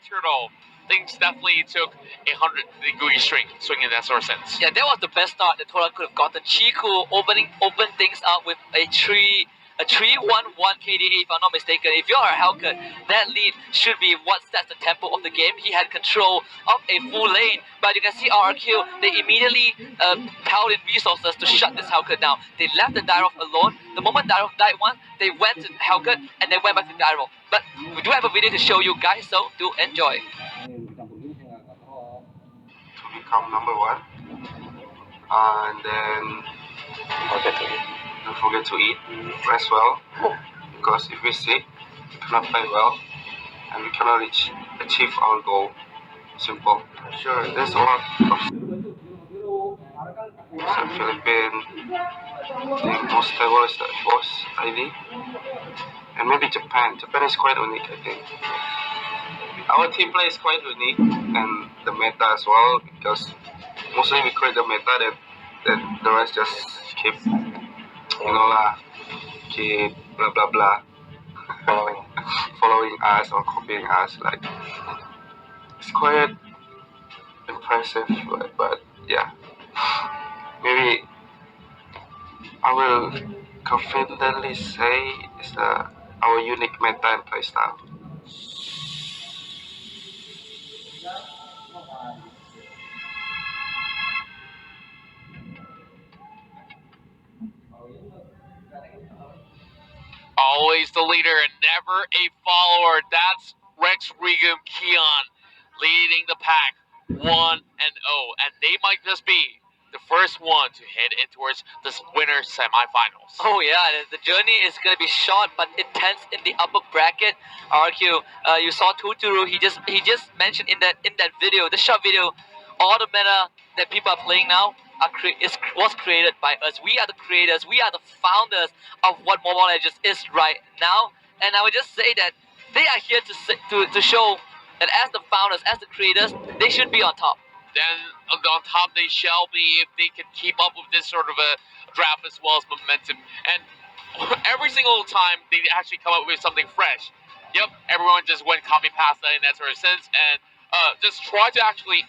[SPEAKER 4] turtle, things definitely took 100-degree swing in that sort of sense.
[SPEAKER 6] Yeah, that was the best start that TODAK could have gotten. Chiku opened things up with a 3 a 311 KDA if I'm not mistaken. If you're a Hellcat, that lead should be what sets the tempo of the game. He had control of a full lane, but you can see RRQ, they immediately piled in resources to shut this Hellcat down. They left the Dyrov alone. The moment Dyrov died once, they went to Hellcat and they went back to Dyrov. But we do have a video to show you guys, so do enjoy.
[SPEAKER 9] To become number one, and then don't forget to eat, rest well, because if we sick, we cannot play well, and we cannot achieve our goal. Simple. Sure, there's a lot of Philippines. I think most stable is the boss ID, and maybe Japan. Japan is quite unique, I think. Our team play is quite unique, and the meta as well, because mostly we create the meta that the rest just keep, keep blah blah blah, following us or copying us. Like, it's quite impressive, but yeah, maybe I will confidently say it's our unique meta and playstyle.
[SPEAKER 4] Always the leader and never a follower. That's Rex Regum Keon leading the pack 1-0, and they might just be the first one to head in towards this winner semifinals.
[SPEAKER 6] Oh yeah, the journey is going to be short but intense in the upper bracket. RQ, you saw Tuturu. He just mentioned in that video, the short video, all the meta that people are playing now was created by us. We are the creators. We are the founders of what Mobile Legends is right now. And I would just say that they are here to show that as the founders, as the creators, they should be on top.
[SPEAKER 4] Then on top they shall be if they can keep up with this sort of a draft as well as momentum. And every single time they actually come up with something fresh. Yep, everyone just went copy pasta in that sort of sense and just try to actually